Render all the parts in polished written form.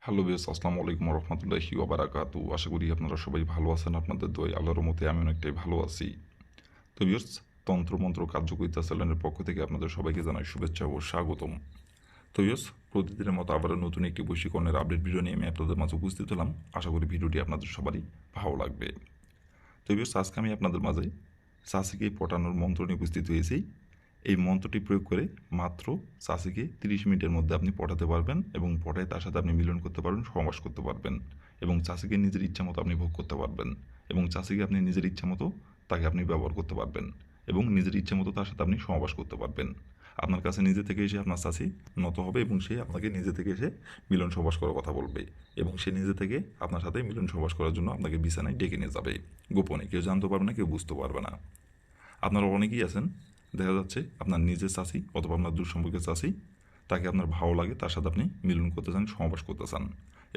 Hello বিয়স, আসসালামু আলাইকুম রহমতুল্লাহি ওবারাকাতু। আশা করি আপনারা সবাই ভালো আছেন। আপনাদের দোয়ায় আল্লাহর মতে আমি অনেকটাই ভালো আছি। তো বিয়স, তন্ত্রমন্ত্র কার্যকরিতা চ্যানেলের পক্ষ থেকে আপনাদের সবাইকে জানাই শুভেচ্ছা ও স্বাগতম। তো বিয়স, প্রতিদিনের মতো আবারও নতুন একটি বশীকরণের আপডেট ভিডিও নিয়ে আমি আপনাদের মাঝে উপস্থিত হলাম। আশা করি ভিডিওটি আপনাদের সবারই ভালো লাগবে। তো বিয়স, আজকে আমি আপনাদের মাঝে চাষিকে পটানোর মন্ত্র নিয়ে উপস্থিত হয়েছি। এই মন্ত্রটি প্রয়োগ করে মাত্র চাষিকে 30 মিনিটের মধ্যে আপনি পটাতে পারবেন এবং পটায় তার সাথে আপনি মিলন করতে পারবেন, সহবাস করতে পারবেন এবং চাষিকে নিজের ইচ্ছা মতো আপনি ভোগ করতে পারবেন এবং চাষিকে আপনি নিজের ইচ্ছা মতো তাকে আপনি ব্যবহার করতে পারবেন এবং নিজের ইচ্ছা মতো তার সাথে আপনি সহবাস করতে পারবেন। আপনার কাছে নিজে থেকে এসে আপনার চাষি নত হবে এবং সে আপনাকে নিজে থেকে এসে মিলন সহবাস করার কথা বলবে এবং সে নিজে থেকে আপনার সাথে মিলন সহবাস করার জন্য আপনাকে বিছানায় ডেকে নিয়ে যাবে গোপনে। কেউ জানতে পারবে না, কেউ বুঝতে পারবে না। আপনারা অনেকেই আছেন, দেখা যাচ্ছে আপনার নিজের চাষি অথবা আপনার দূর সম্পর্কের চাষি, তাকে আপনার ভালো লাগে, তার সাথে আপনি মিলন করতে চান, সমাবেশ করতে চান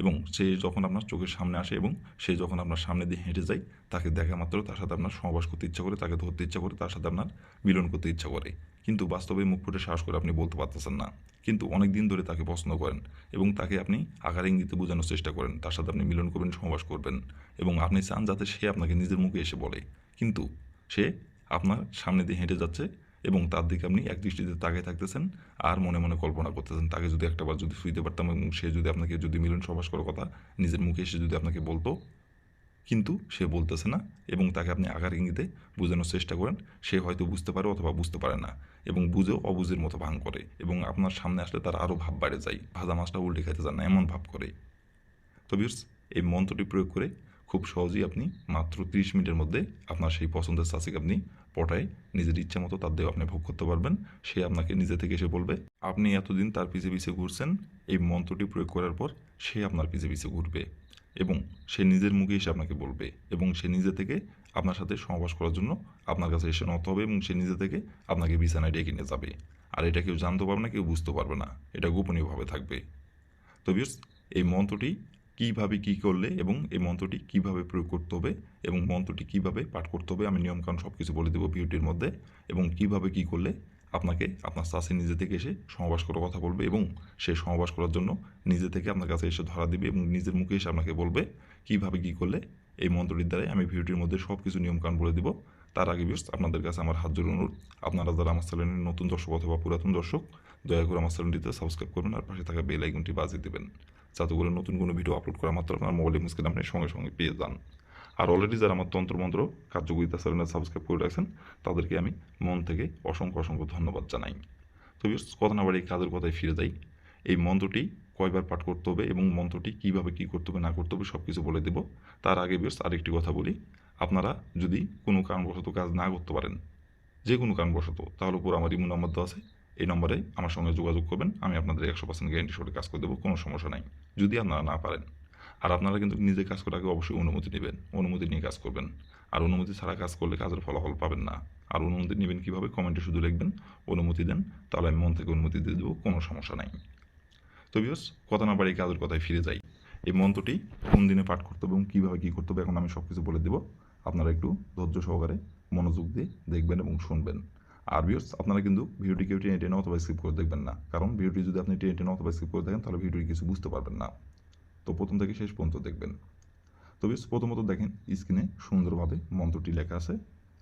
এবং সে যখন আপনার চোখের সামনে আসে এবং সে যখন আপনার সামনে দিয়ে হেঁটে যায়, তাকে দেখা মাত্র তার সাথে আপনার সমাবেশ করতে ইচ্ছা করে, তাকে ধরতে ইচ্ছা করে, তার সাথে আপনার মিলন করতে ইচ্ছা করে, কিন্তু বাস্তবে মুখ ফুটে সাহস করে আপনি বলতে পারতেছেন না। কিন্তু অনেক দিন ধরে তাকে পছন্দ করেন এবং তাকে আপনি আকার ইঙ্গিতে বোঝানোর চেষ্টা করেন, তার সাথে আপনি মিলন করবেন, সমাবেশ করবেন এবং আপনি চান যাতে সে আপনাকে নিজের মুখে এসে বলে, কিন্তু সে আপনার সামনে দিয়ে হেঁটে যাচ্ছে এবং তার দিকে আপনি একদৃষ্টিতে তাকিয়ে থাকতেছেন আর মনে মনে কল্পনা করতেছেন, তাকে যদি একটাবার যদি ছুঁইতে পারতাম এবং সে যদি আপনাকে যদি মিলন সবাস করার কথা নিজের মুখে এসে যদি আপনাকে বলতো, কিন্তু সে বলতেছে না এবং তাকে আপনি আকার ইঙ্গিতে বোঝানোর চেষ্টা করেন। সে হয়তো বুঝতে পারে অথবা বুঝতে পারে না এবং বুঝেও অবুঝের মতো ভান করে এবং আপনার সামনে আসলে তার আরও ভাব বাড়ে যায়, ভাজা মাছটা উল্টে খেতে চান না এমন ভাব করে। তো ভিউয়ার্স, এই মন্ত্রটি প্রয়োগ করে খুব সহজেই আপনি মাত্র 30 মিনিটের মধ্যে আপনার সেই পছন্দের চাষিকে আপনি পটায় নিজের ইচ্ছা মতো তার দেহ আপনি ভোগ করতে পারবেন। সে আপনাকে নিজে থেকে এসে বলবে, আপনি এতদিন তার পিছে পিছে ঘুরছেন, এই মন্ত্রটি প্রয়োগ করার পর সে আপনার পিছে পিছে ঘুরবে এবং সে নিজের মুখে এসে আপনাকে বলবে এবং সে নিজে থেকে আপনার সাথে সহবাস করার জন্য আপনার কাছে এসে নত হবে এবং সে নিজে থেকে আপনাকে বিছানায় ডেকে নিয়ে যাবে। আর এটা কেউ জানতে পারবে না, কেউ বুঝতে পারবে না, এটা গোপনীয়ভাবে থাকবে। তো ভিউয়ার্স, এই মন্ত্রটি কীভাবে কী করলে এবং এই মন্ত্রটি কীভাবে প্রয়োগ করতে হবে এবং মন্ত্রটি কীভাবে পাঠ করতে হবে আমি নিয়মকানুন সব কিছু বলে দেবো ভিডিওটির মধ্যে এবং কীভাবে কী করলে আপনাকে আপনার চাষি নিজে থেকে এসে সহবাস করার কথা বলবে এবং সে সহবাস করার জন্য নিজে থেকে আপনার কাছে এসে ধরা দিবে এবং নিজের মুখে এসে আপনাকে বলবে কীভাবে কী করলে এই মন্ত্রটির দ্বারাই আমি ভিডিওটির মধ্যে সব কিছু নিয়মকানুন বলে দিব। তার আগে ভিউয়ার্স, আপনাদের কাছে আমার হাত জোড় অনুরোধ, আপনারা যারা আমার চ্যানেলের নতুন দর্শক অথবা পুরাতন দর্শক, দয়া করে আমার চ্যানেলটিতে সাবস্ক্রাইব করবেন আর পাশে থাকা বেল আইকনটি বাজিয়ে দেবেন, যাতে করে নতুন কোনো ভিডিও আপলোড করা মাত্র আপনার মোবাইলের স্ক্রিনে আপনি সঙ্গে সঙ্গে পেয়ে যান। আর অলরেডি যারা আমার তন্ত্রমন্ত্র কার্যকরিতা চ্যানেল সাবস্ক্রাইব করে রাখছেন, তাদেরকে আমি মন থেকে অসংখ্য অসংখ্য ধন্যবাদ জানাই। তো কথা না বাড়ি কাজের কথায় ফিরে যাই। এই মন্ত্রটি কয়বার পাঠ করতে হবে এবং মন্ত্রটি কীভাবে কী করতে হবে না করতে হবে সব কিছু বলে দেব। তার আগে আরেকটি কথা বলি, আপনারা যদি কোনো কারণবশত কাজ না করতে পারেন, যে কোনো কারণবশত, তাহলে উপর আমার ইমো নাম্বার দেওয়া আছে, এই নম্বরে আমার সঙ্গে যোগাযোগ করবেন, আমি আপনাদের 100% গ্যারান্টি সহকারে কাজ করে দেবো, কোনো সমস্যা নাই যদি আপনারা না পারেন। আর আপনারা কিন্তু নিজে কাজ করার আগে অবশ্যই অনুমতি নেবেন, অনুমতি নিয়ে কাজ করবেন। আর অনুমতি ছাড়া কাজ করলে কাজের ফলাফল পাবেন না। আর অনুমতি নেবেন কীভাবে, কমেন্টে শুধু লিখবেন অনুমতি দেন, তাহলে আমি মন থেকে অনুমতি দিয়ে দেবো, কোনো সমস্যা নাই। তো ভিউয়ার্স, কথা না বাড়ি কাজের কথায় ফিরে যাই। এই মন্ত্রটি কোন দিনে পাঠ করতে হবে এবং কীভাবে কী করতে হবে এখন আমি সব কিছু বলে দেবো। আপনারা একটু ধৈর্য সহকারে মনোযোগ দিয়ে দেখবেন এবং শুনবেন। আর ভিউয়ার্স, আপনারা কিন্তু ভিডিওটি কেউ টেনে টেনে অথবা স্কিপ করে দেখবেন না, কারণ ভিডিওটি যদি আপনি টেনে টেনে অথবা স্কিপ করে দেখেন তাহলে ভিডিওটি কিছু বুঝতে পারবেন না। তো প্রথম থেকে শেষ পর্যন্ত দেখবেন। তো ভিউয়ার্স, প্রথমত দেখেন স্ক্রিনে সুন্দরভাবে মন্ত্রটি লেখা আছে।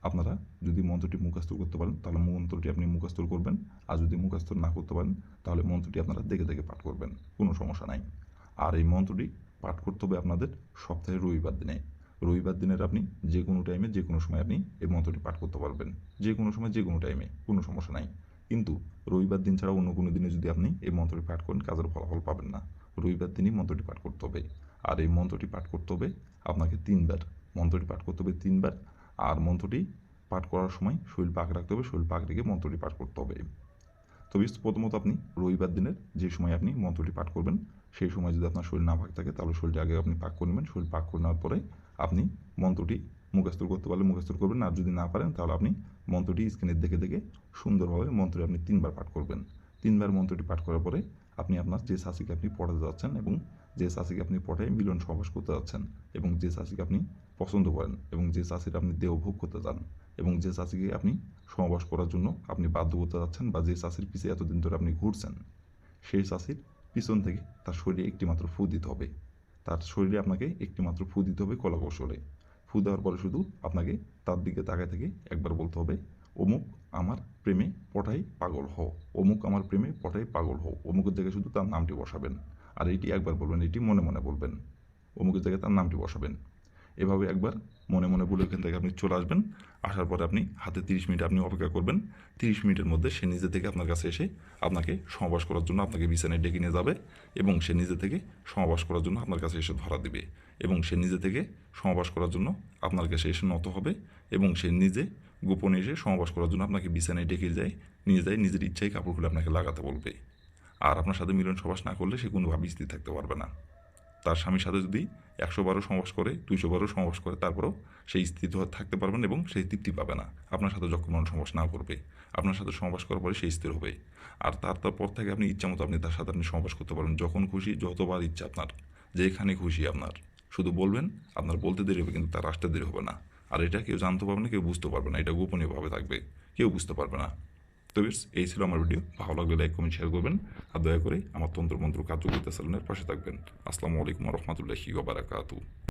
আপনারা যদি মন্ত্রটি মুখস্থ করতে পারেন তাহলে মন্ত্রটি আপনি মুখস্থ করবেন, আর যদি মুখস্থ না করতে পারেন তাহলে মন্ত্রটি আপনারা দেখে দেখে পাঠ করবেন, কোনো সমস্যা নাই। আর এই মন্ত্রটি পাঠ করতে হবে আপনাদের সপ্তাহের রবিবার দিনে। রবিবার দিনের আপনি যে কোনো টাইমে যে কোনো সময় আপনি এই মন্ত্রটি পাঠ করতে পারবেন, যে কোনো সময় যে কোনো টাইমে, কোনো সমস্যা নাই। কিন্তু রবিবার দিন ছাড়া অন্য কোনো দিনে যদি আপনি এই মন্ত্রটি পাঠ করেন কাজের ফলাফল পাবেন না। রবিবার দিনই মন্ত্রটি পাঠ করতে হবে। আর এই মন্ত্রটি পাঠ করতে হবে আপনাকে 3বার। মন্ত্রটি পাঠ করতে হবে 3বার। আর মন্ত্রটি পাঠ করার সময় শরীর পাক রাখতে হবে, শরীর পাক রেখে মন্ত্রটি পাঠ করতে হবে। তো প্রথমত আপনি রবিবার দিনের যে সময় আপনি মন্ত্রটি পাঠ করবেন, সেই সময় যদি আপনার শরীর না পাক থাকে তাহলে শরীরটি আগে আপনি পাক করে নেবেন। শরীর পাক করে নেওয়ার পরে আপনি মন্ত্রটি মুখস্থ করতে পারলে মুখস্থ করবেন, আর যদি না পারেন তাহলে আপনি মন্ত্রটি স্ক্রিনে দেখে দেখে সুন্দরভাবে মন্ত্রটি আপনি 3বার পাঠ করবেন। 3বার মন্ত্রটি পাঠ করার পরে আপনি আপনার যে চাষিকে আপনি পড়াতে যাচ্ছেন এবং যে চাষিকে আপনি পটায় মিলন সহবাস করতে যাচ্ছেন এবং যে চাষিকে আপনি পছন্দ করেন এবং যে চাষির আপনি দেহ ভোগ করতে চান এবং যে চাষিকে আপনি সহবাস করার জন্য আপনি বাধ্য করতে যাচ্ছেন বা যে চাষির পিছিয়ে এতদিন ধরে আপনি ঘুরছেন, সেই চাষির পিছন থেকে তার শরীরে একটি মাত্র ফু দিতে হবে। তার শরীরে আপনাকে একটি মাত্র ফু দিতে হবে কলা কৌশলে। ফু দেওয়ার পরে শুধু আপনাকে তার দিকে তাকায় থেকে একবার বলতে হবে, অমুক আমার প্রেমে পটাই পাগল হও, অমুক আমার প্রেমে পটাই পাগল হও। অমুকের জায়গায় শুধু তার নামটি বসাবেন। আর এটি একবার বলবেন, এটি মনে মনে বলবেন। অমুকের জায়গায় তার নামটি বসাবেন। এভাবে একবার মনে মনে বলে এখান থেকে আপনি চলে আসবেন। আসার পরে আপনি হাতে 30 মিনিট আপনি অপেক্ষা করবেন। 30 মিনিটের মধ্যে সে নিজে থেকে আপনার কাছে এসে আপনাকে সহবাস করার জন্য আপনাকে বিছানায় ডেকে নিয়ে যাবে এবং সে নিজে থেকে সহবাস করার জন্য আপনার কাছে এসে ধরা দিবে এবং সে নিজে থেকে সহবাস করার জন্য আপনার কাছে এসে নত হবে এবং সে নিজে গোপনে এসে সহবাস করার জন্য আপনাকে বিছানায় ডেকে নিয়ে যায় নিজের ইচ্ছায় কাপড় খুলে আপনাকে লাগাতে বলবে। আর আপনার সাথে মিলন সহবাস না করলে সে কোনোভাবেই স্থির থাকতে পারবে না। তার স্বামীর সাথে যদি 100 বারও সহবাস করে, 200 বারও সহবাস করে, তারপরেও সেই স্থির থাকতে পারবেন এবং সেই তৃপ্তি পাবে না আপনার সাথে যখন সহবাস না করবে। আপনার সাথে সহবাস করার পরে সেই স্থির হবে। আর তারপর থেকে আপনি ইচ্ছা মতো আপনি তার সাথে আপনি সহবাস করতে পারবেন যখন খুশি, যতবার ইচ্ছা আপনার, যেখানে খুশি আপনার। শুধু বলবেন, আপনার বলতে দেরি হবে কিন্তু তার আসতে দেরি হবে না। আর এটা কেউ জানতে পারবে না, কেউ বুঝতে পারবে না, এটা গোপনীয়ভাবে থাকবে, কেউ বুঝতে পারবে না। তো বেশ, এই ছিল আমার ভিডিও। ভালো লাগলে লাইক কমেন্ট শেয়ার করবেন আর দয়া করে আমার তন্ত্রমন্ত্র কার্যকরিতা চ্যানেলের পাশে থাকবেন। আসসালামু আলাইকুম রহমতুল্লাহি ওয়া বারাকাতুহু।